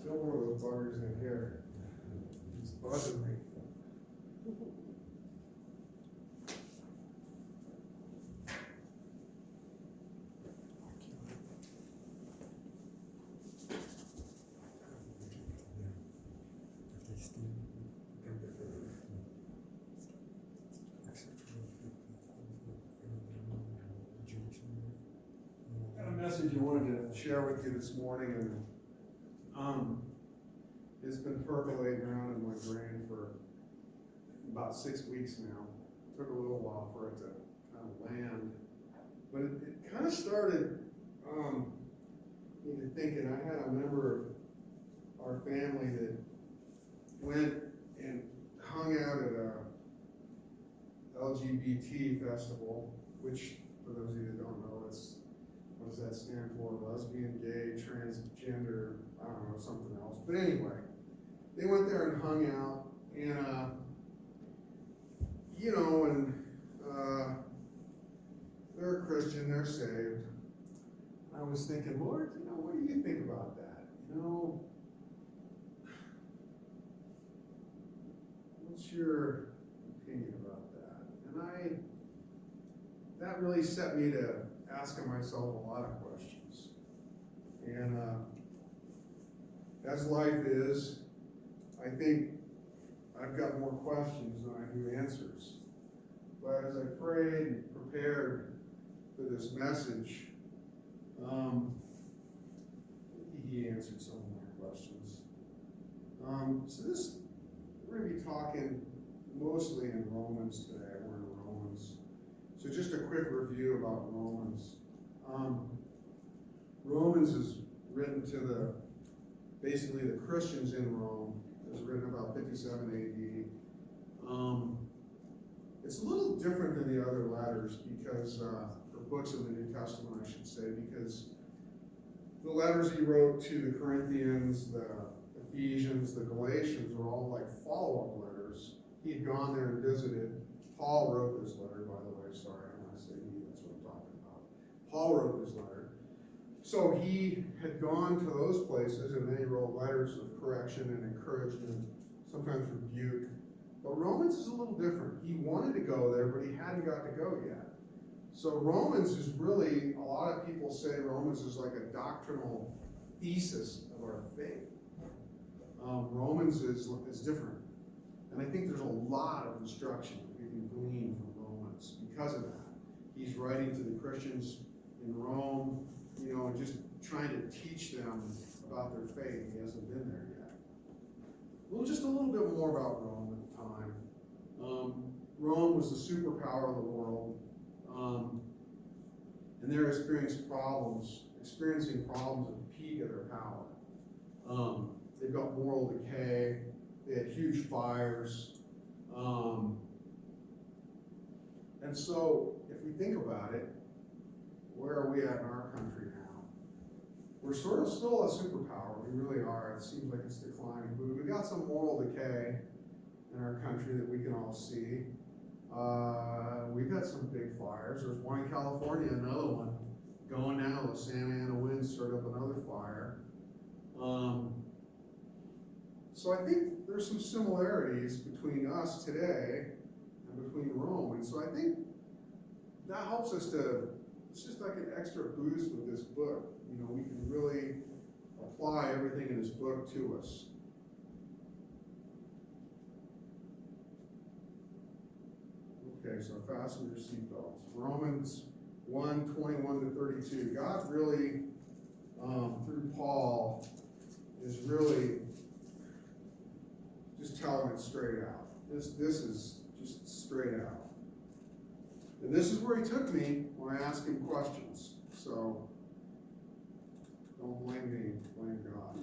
Still one of those buggers in here. It's buzzing me. Got a message I wanted to share with you this morning, and it's been percolating around in my brain for about 6 weeks now. Took a little while for it to kind of land, but it kind of started me thinking. I had a member of our family that went and hung out at a LGBT festival, which, for those of you that don't know, what does that stand for? Lesbian, gay, transgender, I don't know, something else. But anyway, they went there and hung out, and they're a Christian, they're saved. I was thinking, Lord, what do you think about that? What's your opinion about that? And that really set me to asking myself a lot of questions. And as life is, I think I've got more questions than I do answers. But as I prayed and prepared for this message, he answered some of my questions. We're going to be talking mostly in Romans today. We're in Romans. So just a quick review about Romans. Romans is written to basically the Christians in Rome. It was written about 57 AD. It's a little different than the other letters because, or books of the New Testament, I should say, because the letters he wrote to the Corinthians, the Ephesians, the Galatians were all like follow-up letters. He had gone there and visited. Paul wrote this letter, by the way. Sorry, when I say he, that's what I'm talking about. Paul wrote this letter. So he had gone to those places, and then he wrote letters of correction and encouragement, sometimes rebuke. But Romans is a little different. He wanted to go there, but he hadn't got to go yet. So Romans is really, a lot of people say Romans is like a doctrinal thesis of our faith. Romans is different. And I think there's a lot of instruction we can glean from Romans because of that. He's writing to the Christians in Rome, and just trying to teach them about their faith. He hasn't been there yet. Well, just a little bit more about Rome at the time. Rome was the superpower of the world, and they're experiencing problems at the peak of their power. They've got moral decay. They had huge fires. And so, if we think about it, where are we at in our country now? We're sort of still a superpower. We really are. It seems like it's declining. But we've got some moral decay in our country that we can all see. We've got some big fires. There's one in California, another one going now. The Santa Ana winds stirred up another fire. So I think there's some similarities between us today and between Rome. And so I think that helps us it's just like an extra boost with this book. We can really apply everything in this book to us. Okay, so fasten your seatbelts. Romans 1:21-32. God really, through Paul, is really just telling it straight out. This is just straight out. And this is where he took me when I asked him questions. So don't blame me, blame God.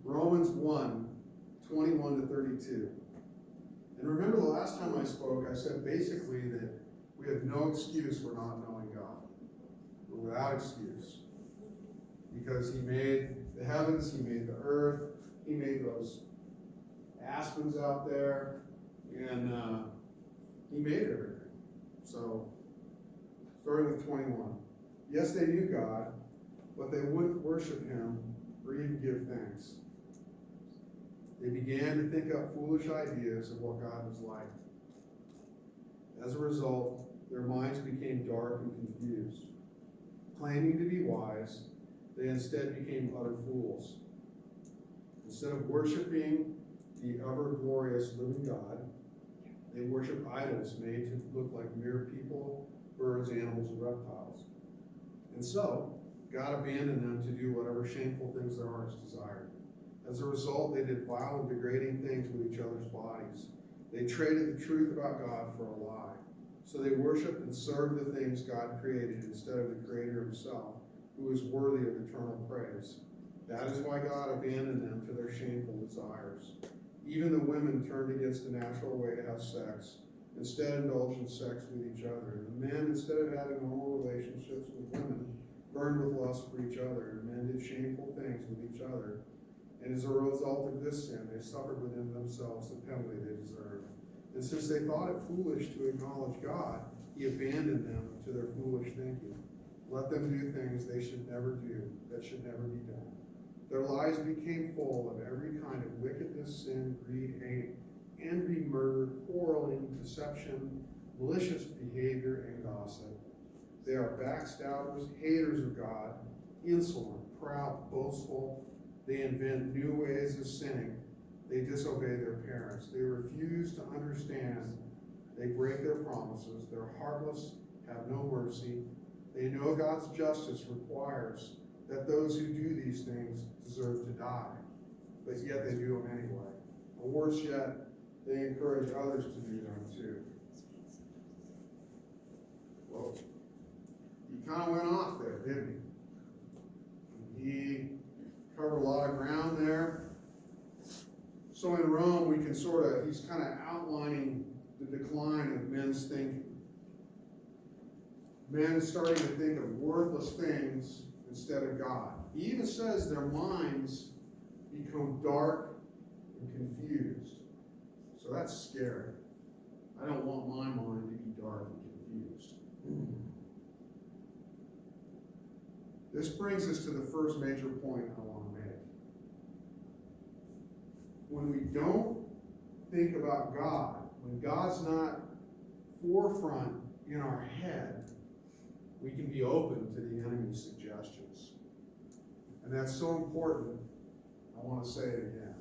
Romans 1:21-32. And remember the last time I spoke, I said basically that we have no excuse for not knowing God. We're without excuse. Because he made the heavens, he made the earth, he made those aspens out there, and he made everything. So, starting with 21. Yes, they knew God, but they wouldn't worship him or even give thanks. They began to think up foolish ideas of what God was like. As a result, their minds became dark and confused. Claiming to be wise, they instead became utter fools. Instead of worshiping the ever-glorious living God, they worship idols made to look like mere people, birds, animals, and reptiles. And so, God abandoned them to do whatever shameful things their hearts desired. As a result, they did vile and degrading things with each other's bodies. They traded the truth about God for a lie. So they worshiped and served the things God created instead of the Creator himself, who is worthy of eternal praise. That is why God abandoned them to their shameful desires. Even the women turned against the natural way to have sex, instead indulged in sex with each other. And the men, instead of having normal relationships with women, burned with lust for each other, and men did shameful things with each other. And as a result of this sin, they suffered within themselves the penalty they deserved. And since they thought it foolish to acknowledge God, he abandoned them to their foolish thinking. Let them do things they should never do, that should never be done. Their lives became full of every kind of wickedness, sin, greed, hate, envy, murder, quarreling, deception, malicious behavior, and gossip. They are backstabbers, haters of God, insolent, proud, boastful. They invent new ways of sinning. They disobey their parents. They refuse to understand. They break their promises. They're heartless, have no mercy. They know God's justice requires that those who do these things deserve to die, but yet they do them anyway. Or worse yet, they encourage others to do them too. Well, he kind of went off there, didn't he? He covered a lot of ground there. So in Rome, we can he's kind of outlining the decline of men's thinking. Men starting to think of worthless things instead of God. He even says their minds become dark and confused. So that's scary. I don't want my mind to be dark and confused. This brings us to the first major point I want to make. When we don't think about God, when God's not forefront in our head, we can be open to the enemy's suggestions. And that's so important, I want to say it again.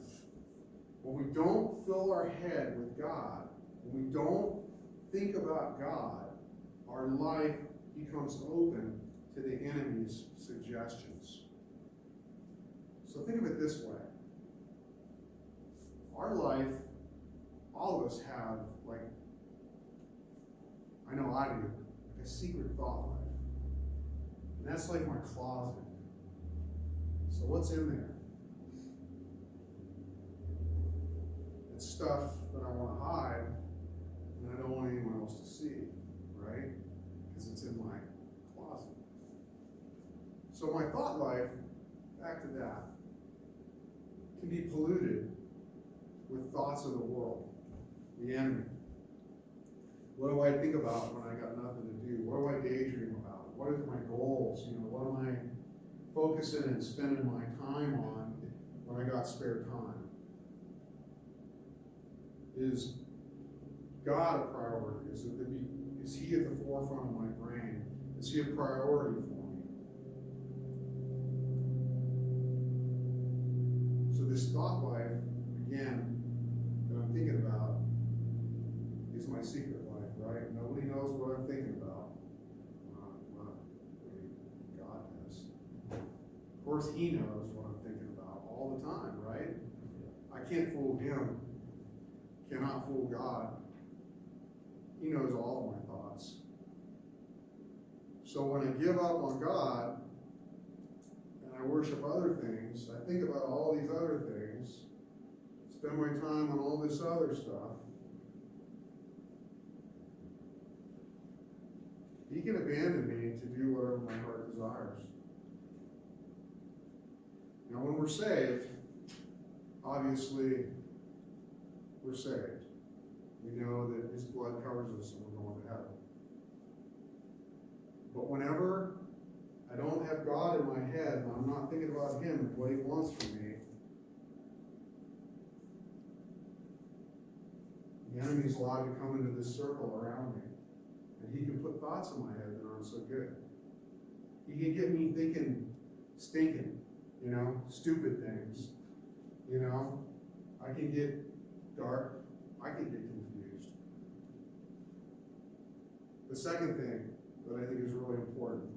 When we don't fill our head with God, when we don't think about God, our life becomes open to the enemy's suggestions. So think of it this way. Our life, all of us have, I know I do, a secret thought life. And that's like my closet. So what's in there? It's stuff that I want to hide, and I don't want anyone else to see, right? Because it's in my closet. So my thought life, back to that, can be polluted with thoughts of the world, the enemy. What do I think about when I got nothing to do? What do I daydream about? What are my goals? What am I focusing and spending my time on when I got spare time? Is God a priority? Is he at the forefront of my brain? Is he a priority for me? So this thought life, again, that I'm thinking about is my secret life, right? Nobody knows what I'm thinking about. God does. Of course, he knows what I'm thinking about all the time, right? I can't fool him. Cannot fool God. He knows all of my thoughts. So when I give up on God and I worship other things, I think about all these other things, spend my time on all this other stuff, he can abandon me to do whatever my heart desires. Now when we're saved, obviously we're saved. We know that his blood covers us and we're going to heaven. But whenever I don't have God in my head and I'm not thinking about him and what he wants from me, the enemy's allowed to come into this circle around me. And he can put thoughts in my head that aren't so good. He can get me thinking stinking, stupid things. I can get dark. I can get confused. The second thing that I think is really important,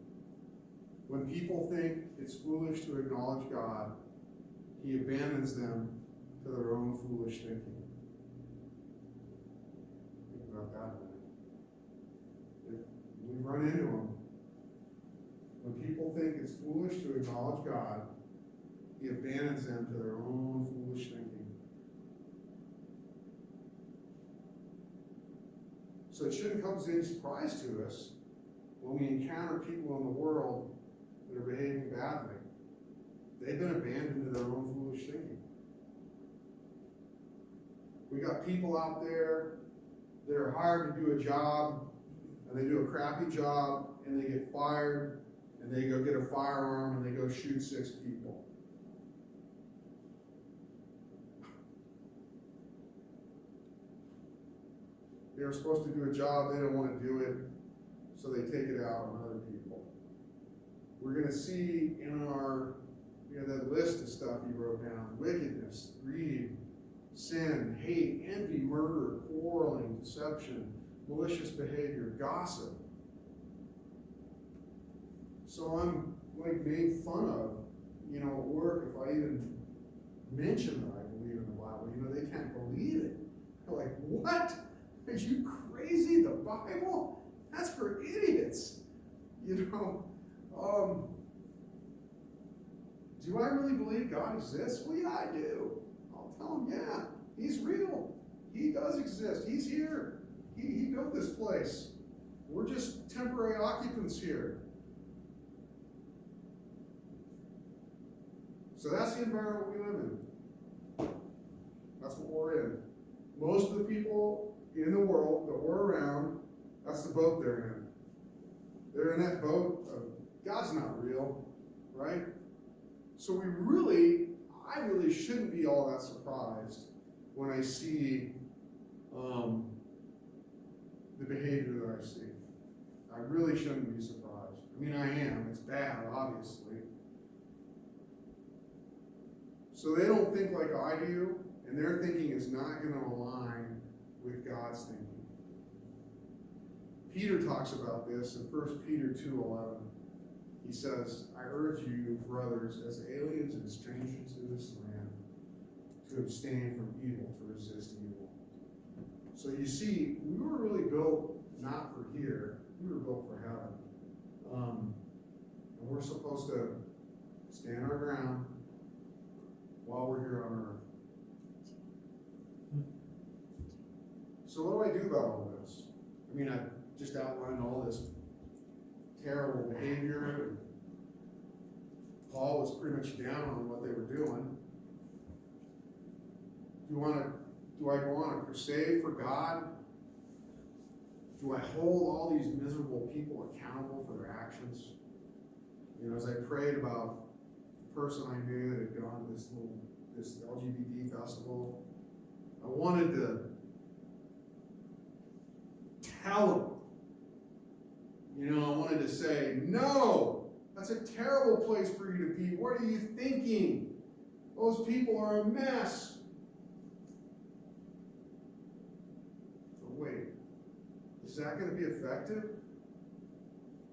when people think it's foolish to acknowledge God, he abandons them to their own foolish thinking. Think about that a minute. If we run into them, when people think it's foolish to acknowledge God, he abandons them to their own foolish thinking. So it shouldn't come as any surprise to us when we encounter people in the world that are behaving badly. They've been abandoned to their own foolish thinking. We got people out there that are hired to do a job, and they do a crappy job, and they get fired, and they go get a firearm, and they go shoot 6 people. They were supposed to do a job, they don't want to do it, so they take it out on other people. We're going to see in that list of stuff you wrote down: wickedness, greed, sin, hate, envy, murder, quarreling, deception, malicious behavior, gossip. So I'm made fun of, at work if I even mention that I believe in the Bible. They can't believe it. They're like, what? Are you crazy? The Bible? That's for idiots. Do I really believe God exists? Well, yeah, I do. I'll tell them, yeah, he's real. He does exist. He's here. He built this place. We're just temporary occupants here. So that's the environment we live in. That's what we're in. Most of the people in the world that we're around, that's the boat they're in. They're in that boat of God's not real, right? So I really shouldn't be all that surprised when I see the behavior that I see. I really shouldn't be surprised. I am. It's bad, obviously. So they don't think like I do, and their thinking is not going to align with God's thinking. Peter talks about this in 1 Peter 2:11. He says, I urge you, brothers, as aliens and strangers in this land, to abstain from evil, to resist evil. So you see, we were really built not for here, we were built for heaven. And we're supposed to stand our ground while we're here on earth. So what do I do about all this? I just outlined all this terrible behavior. Paul was pretty much down on what they were doing. Do I go on a crusade for God? Do I hold all these miserable people accountable for their actions? As I prayed about the person I knew that had gone to this LGBT festival, I wanted to tell him. I wanted to say, no, that's a terrible place for you to be. What are you thinking? Those people are a mess. But wait, is that going to be effective?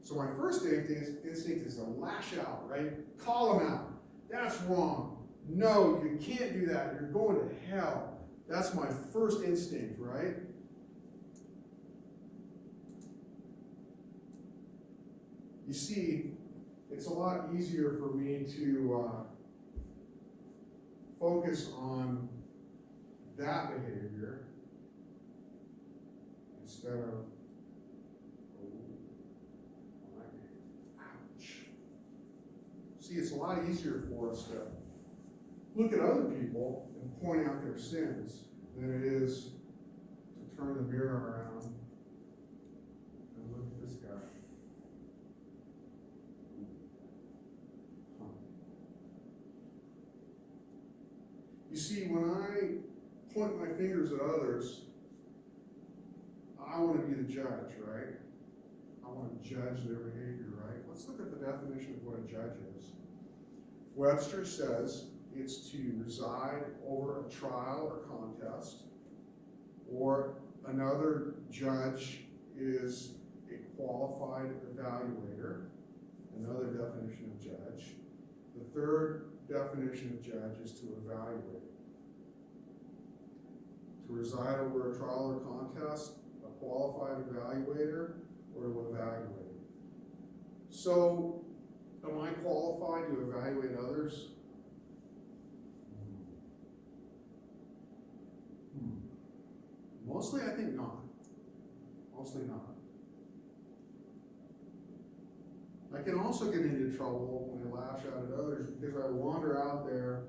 So my first instinct is to lash out, right? Call them out. That's wrong. No, you can't do that. You're going to hell. That's my first instinct, right? You see, it's a lot easier for me to focus on that behavior instead of, ouch. See, it's a lot easier for us to look at other people and point out their sins than it is to turn the mirror around and look at this guy. see, when I point my fingers at others, I want to be the judge, right? I want to judge their behavior, right? Let's look at the definition of what a judge is. Webster says it's to reside over a trial or contest, or another judge is a qualified evaluator, another definition of judge. The third definition of judge is to evaluate. To reside over a trial or contest, a qualified evaluator, or to evaluate. So, am I qualified to evaluate others? Mostly, I think not. Mostly not. I can also get into trouble when I lash out at others because I wander out there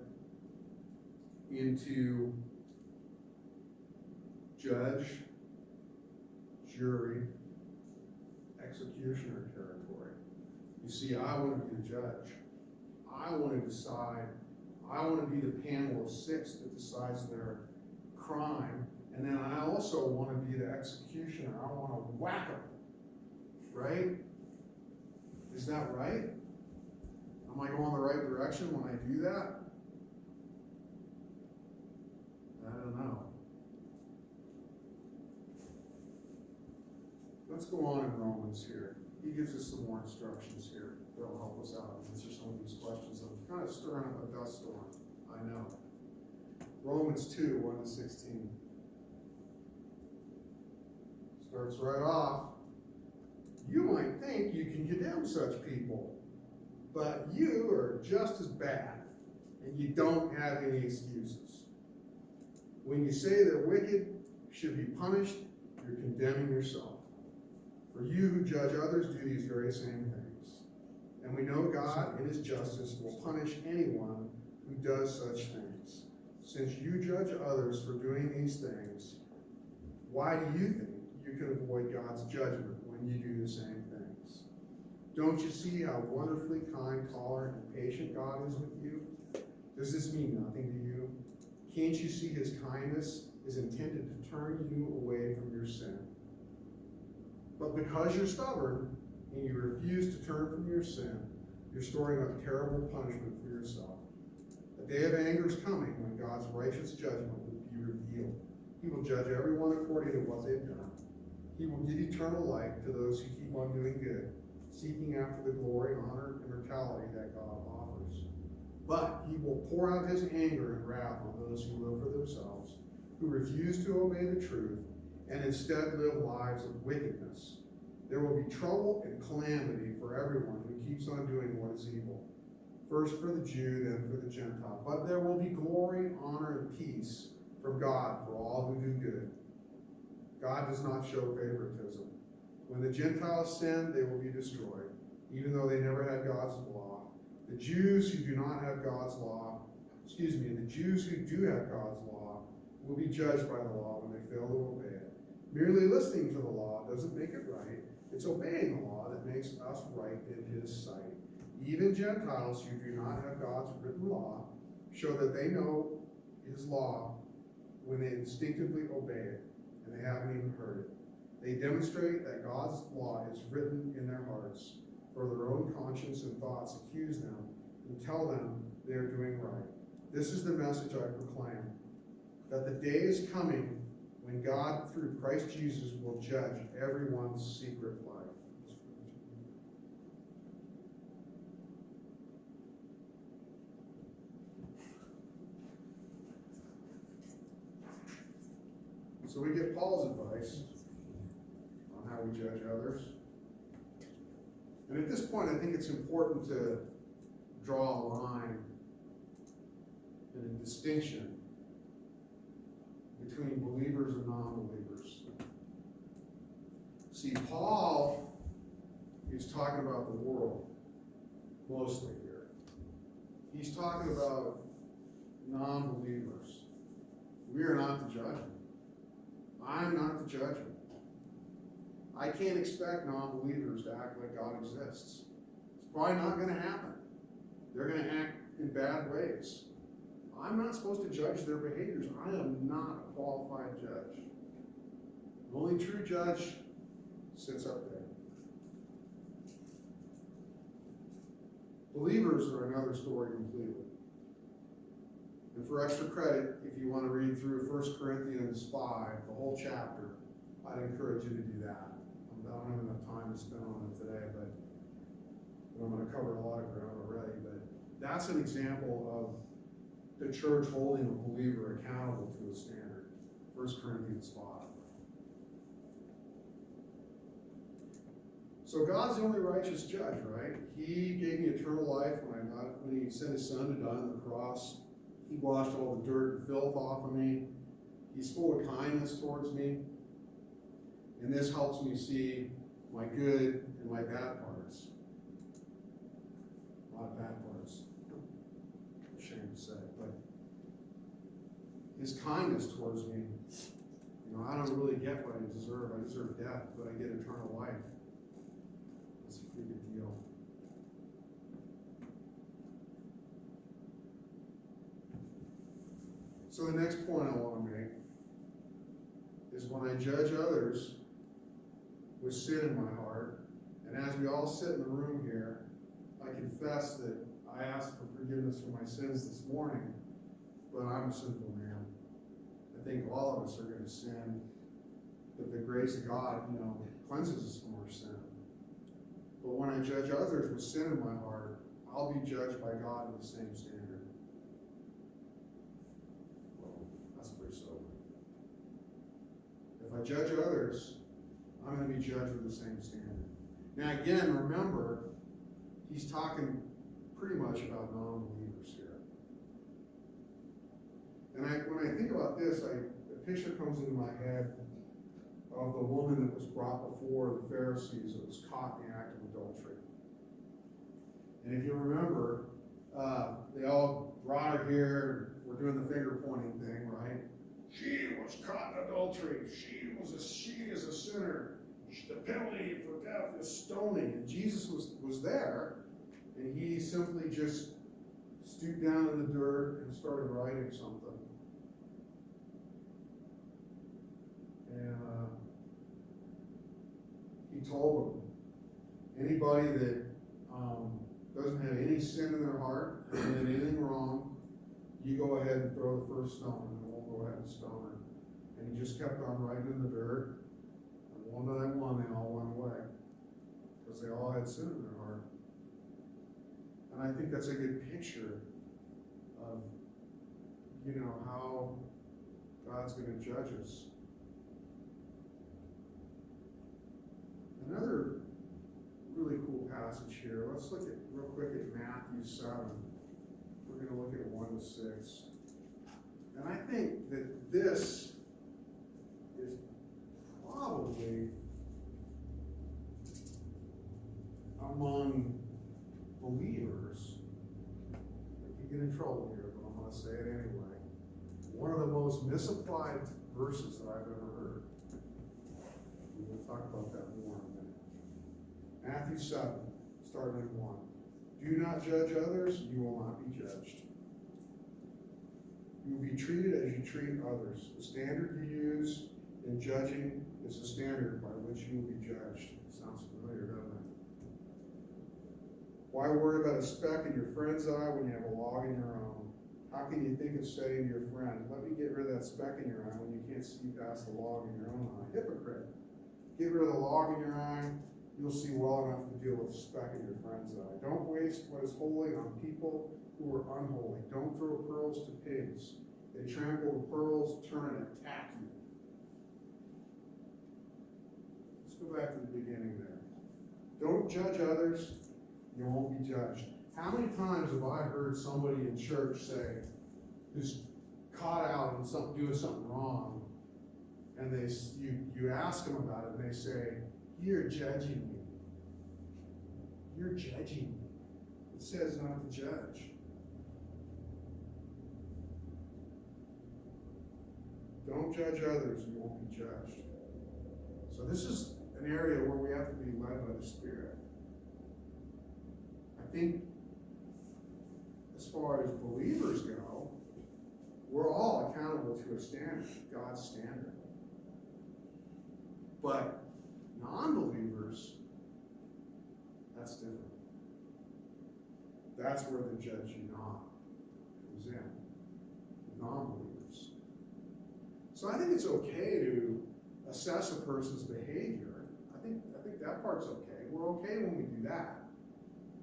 into judge, jury, executioner territory. You see, I want to be the judge. I want to decide. I want to be the panel of 6 that decides their crime. And then I also want to be the executioner. I want to whack them. Right? Is that right? Am I going the right direction when I do that? I don't know. Let's go on in Romans here. He gives us some more instructions here that'll help us out and answer some of these questions. I'm kind of stirring up a dust storm. I know. Romans 2, 1 to 16. Starts right off. You might think you can condemn such people, but you are just as bad, and you don't have any excuses. When you say the wicked should be punished, you're condemning yourself. For you who judge others do these very same things. And we know God, in his justice, will punish anyone who does such things. Since you judge others for doing these things, why do you think you can avoid God's judgment when you do the same things? Don't you see how wonderfully kind, tolerant, and patient God is with you? Does this mean nothing to you? Can't you see his kindness is intended to turn you away from your sin? But because you're stubborn and you refuse to turn from your sin, you're storing up terrible punishment for yourself. A day of anger is coming when God's righteous judgment will be revealed. He will judge everyone according to what they've done. He will give eternal life to those who keep on doing good, seeking after the glory, honor, and immortality that God offers. But he will pour out his anger and wrath on those who live for themselves, who refuse to obey the truth, and instead live lives of wickedness. There will be trouble and calamity for everyone who keeps on doing what is evil. First for the Jew, then for the Gentile. But there will be glory, honor, and peace from God for all who do good. God does not show favoritism. When the Gentiles sin, they will be destroyed, even though they never had God's law. The Jews who do not have God's law, the Jews who do have God's law will be judged by the law when they fail to obey it. Merely listening to the law doesn't make it right. It's obeying the law that makes us right in his sight. Even Gentiles who do not have God's written law show that they know his law when they instinctively obey it, and they haven't even heard it. They demonstrate that God's law is written in their hearts, for their own conscience and thoughts accuse them and tell them they are doing right. This is the message I proclaim, that the day is coming when God, through Christ Jesus, will judge everyone's secret life. So we get Paul's advice on how we judge others. And at this point, I think it's important to draw a line and a distinction between believers and non-believers. See, Paul is talking about the world mostly here. He's talking about non-believers. We are not the judgment. I'm not the judgment. I can't expect non-believers to act like God exists. It's probably not going to happen. They're going to act in bad ways. I'm not supposed to judge their behaviors. I am not a qualified judge. The only true judge sits up there. Believers are another story completely. And for extra credit, if you want to read through 1 Corinthians 5, the whole chapter, I'd encourage you to do that. I don't have enough time to spend on it today, but I'm going to cover a lot of ground already. But that's an example of the church holding a believer accountable to a standard. 1 Corinthians 5. So God's the only righteous judge, right? He gave me eternal life when he sent his son to die on the cross. He washed all the dirt and filth off of me. He's full of kindness towards me. And this helps me see my good and my bad parts. A lot of bad parts. Shame to say, but his kindness towards me, I don't really get what I deserve. I deserve death, but I get eternal life. That's a pretty good deal. So the next point I want to make is when I judge others with sin in my heart, and as we all sit in the room here, I confess that I asked for forgiveness for my sins this morning, but I'm a sinful man. I think all of us are going to sin, but the grace of God, cleanses us from our sin. But when I judge others with sin in my heart, I'll be judged by God with the same standard. Well, that's pretty sober. If I judge others, I'm going to be judged with the same standard. Now again, remember, he's talking pretty much about non-believers here. And when I think about this, a picture comes into my head of the woman that was brought before the Pharisees that was caught in the act of adultery. And if you remember, they all brought her here. We're doing the finger pointing thing, right? She was caught in adultery. She is a sinner. The penalty for death is stoning. And Jesus was there, and he simply just stooped down in the dirt and started writing something. And he told them, anybody that doesn't have any sin in their heart, and did anything wrong, you go ahead and throw the first stone, and we'll go ahead and stone her. And he just kept on writing in the dirt. And one by one, they all went away. Because they all had sin in their heart. And I think that's a good picture of, how God's going to judge us. Another really cool passage here. Let's look real quick at Matthew 7. We're going to look at 1 to 6. And I think that this is probably among believers, I could get in trouble here, but I'm going to say it anyway, one of the most misapplied verses that I've ever heard. We'll talk about that more in a minute. Matthew 7, starting at 1. Do not judge others, you will not be judged. You will be treated as you treat others. The standard you use in judging is the standard by which you will be judged. Sounds familiar, doesn't it? Why worry about a speck in your friend's eye when you have a log in your own? How can you think of saying to your friend, let me get rid of that speck in your eye when you can't see past the log in your own eye? Hypocrite. Get rid of the log in your eye, you'll see well enough to deal with the speck in your friend's eye. Don't waste what is holy on people who are unholy. Don't throw pearls to pigs. They trample the pearls, turn and attack you. Let's go back to the beginning there. Don't judge others, you won't be judged. How many times have I heard somebody in church say, who's caught out in doing something wrong, and you ask them about it, and they say, you're judging me. You're judging me. It says not to judge. Don't judge others, you won't be judged. So this is an area where we have to be led by the Spirit. I think as far as believers go, We're all accountable to a standard, God's standard. But non-believers, that's different. That's where the judge you not comes in. Non-believers. So I think it's okay to assess a person's behavior. I think that part's okay. We're okay when we do that.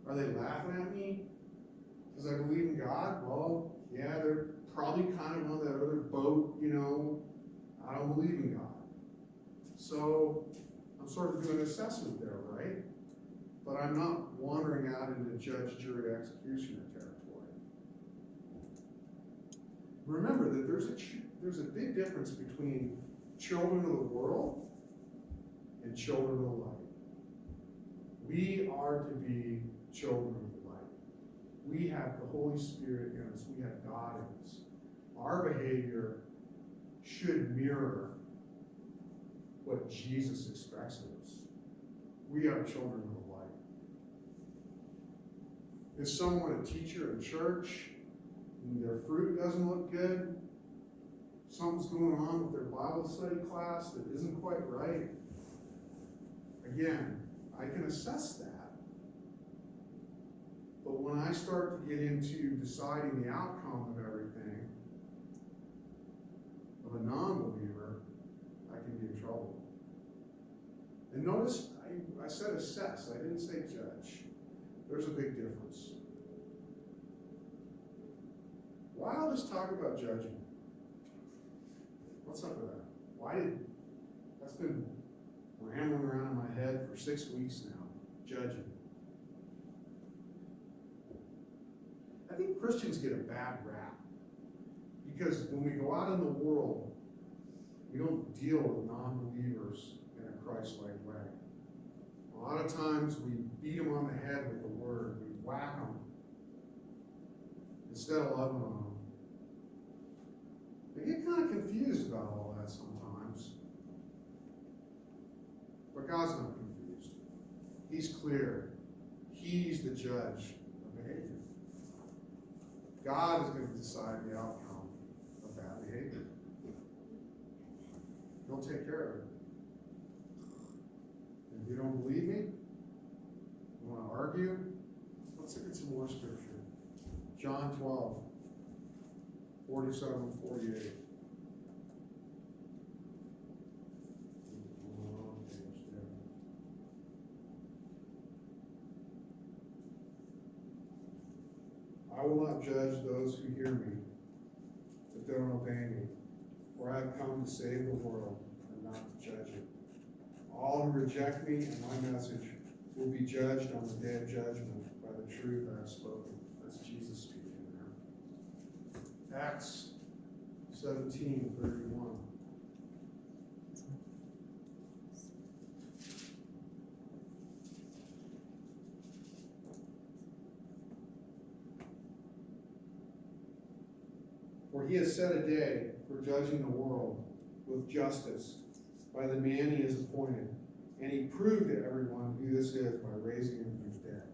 Are they laughing at me because I believe in God? Well, yeah, they're probably kind of on that other boat, I don't believe in God. So I'm sort of doing an assessment there, right? But I'm not wandering out into judge, jury, executioner territory. Remember that there's a big difference between children of the world and children of the light. We are to be children of the light. We have the Holy Spirit in us. We have God in us. Our behavior should mirror what Jesus expects of us. We are children of the light. Is someone a teacher in church and their fruit doesn't look good? Something's going on with their Bible study class that isn't quite right? Again, I can assess that. But when I start to get into deciding the outcome of everything, of a non-believer, I can be in trouble. And notice, I said assess, I didn't say judge. There's a big difference. Why all this talk about judging? What's up with that? That's been rambling around in my head for 6 weeks now, judging. I think Christians get a bad rap because when we go out in the world, we don't deal with non-believers in a Christ-like way. A lot of times we beat them on the head with the word, we whack them instead of loving on them. They get kind of confused about all that sometimes. But God's not confused. He's clear. He's the judge of behavior. God is going to decide the outcome of that behavior. He'll take care of it. And if you don't believe me, you want to argue, let's look at some more scripture. John 12, 47, 48. I will not judge those who hear me, if they don't obey me, for I have come to save the world and not to judge it. All who reject me and my message will be judged on the day of judgment by the truth I have spoken. That's Jesus speaking there. Acts 17:31. For he has set a day for judging the world with justice by the man he has appointed. And he proved to everyone who this is by raising him from the dead.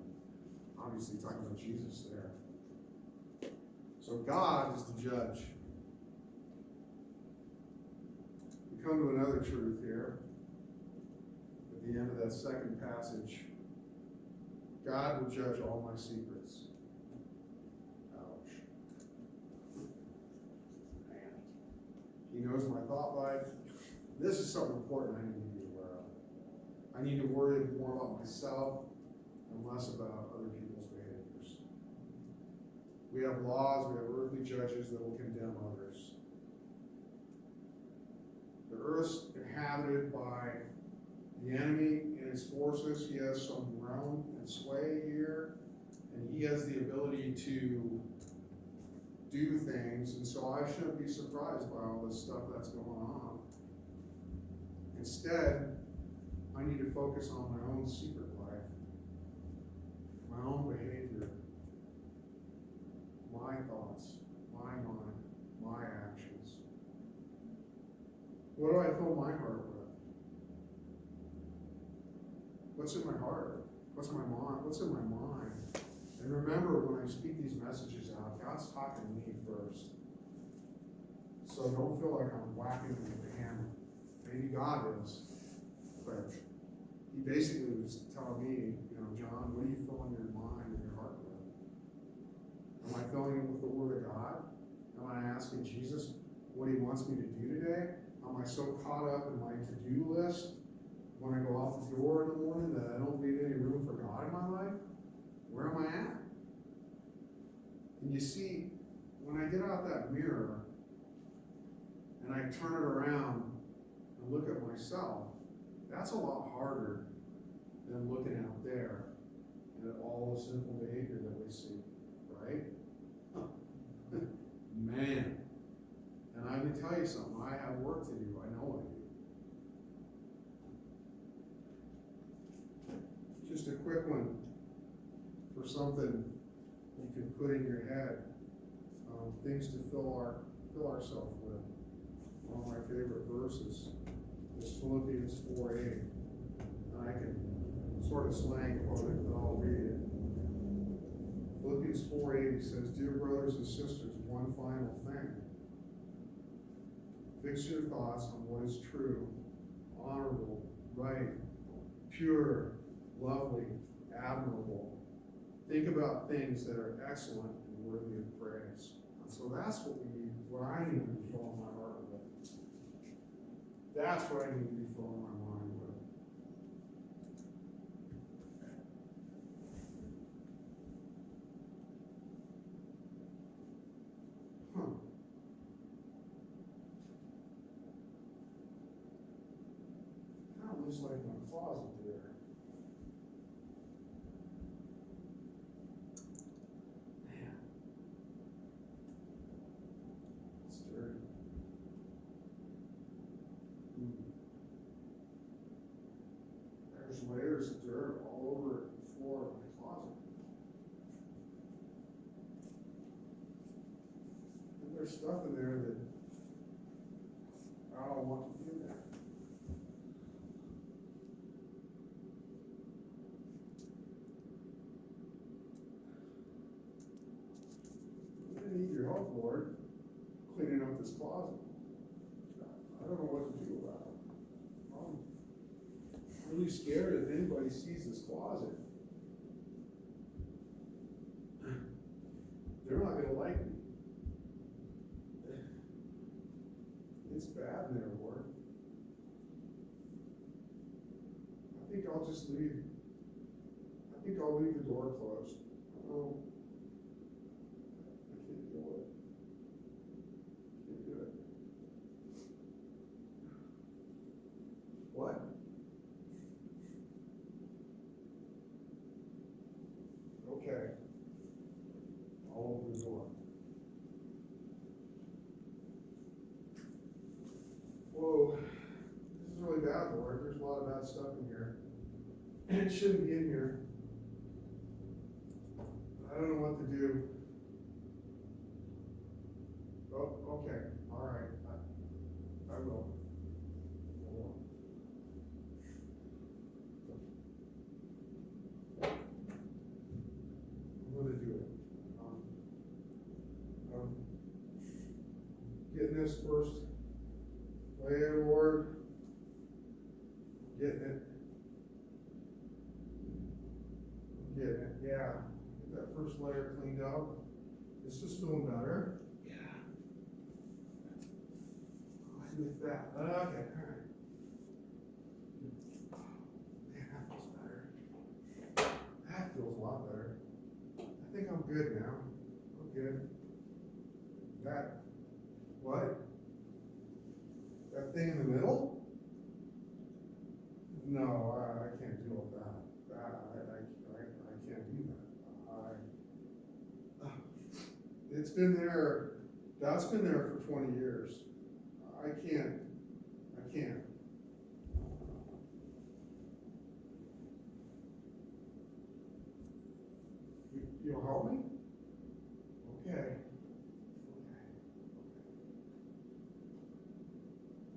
Obviously talking about Jesus there. So God is the judge. We come to another truth here. At the end of that second passage, God will judge all my secrets. Ouch. Man. He knows my thought life. This is something important I need to be aware of. I need to worry more about myself and less about other people's behaviors. We have laws, we have earthly judges that will condemn others. The earth's inhabited by the enemy and his forces. He has some realm and sway here, and he has the ability to do things, and so I shouldn't be surprised by all this stuff that's going on. Instead, I need to focus on my own secret life, my own behavior, my thoughts, my mind, my actions. What do I fill my heart with? What's in my heart? What's in my mind? What's in my mind? And remember, when I speak these messages out, God's talking to me first. So don't feel like I'm whacking them with a hammer. Maybe God is, but he basically was telling me, John, what are you filling your mind and your heart with? Am I filling it with the Word of God? Am I asking Jesus what he wants me to do today? Am I so caught up in my to-do list when I go out the door in the morning that I don't leave any room for God in my life? Where am I at? And you see, when I get out that mirror and I turn it around and look at myself, that's a lot harder than looking out there and at all the sinful behavior that we see, right? Man. And I can tell you something, I have work to do, I know I do. Just a quick one for something you can put in your head, things to fill ourselves with. One of my favorite verses is Philippians 4:8. And I can sort of slang quote it, but I'll read it. Philippians 4:8 says, "Dear brothers and sisters, one final thing. Fix your thoughts on what is true, honorable, right, pure, lovely, admirable. Think about things that are excellent and worthy of praise." And so that's what I need to be filling my heart with. That's what I need to be filling my mind with. Kind of looks like my closet there. Man. It's dirty. There's layers of dirt all over the floor of my closet. And there's stuff in there that I don't want to be there. I need your help, Lord, cleaning up this closet. I don't know what to do about it. I'm really scared if anybody sees this closet. They're not going to like me. It's bad in there, Lord. I think I'll leave the door closed. Oh, I can't do it. Can't do it. What? Okay. I'll open the door. Whoa. This is really bad, Lord. There's a lot of bad stuff in here. And it shouldn't be in here. I don't know what to do. Oh, okay. All right. I will. Hold on. I'm going to do it. Getting this first layer, Lord. Getting it. Getting it. Yeah. Get that first layer cleaned up. This is feeling better. Yeah. With that. Okay. All right. Man, that feels better. That feels a lot better. I think I'm good now. I'm good. What? That thing in the middle? No, I can't deal with that. I can't do that. It's been there, that's been there for 20 years. I can't. You'll help me?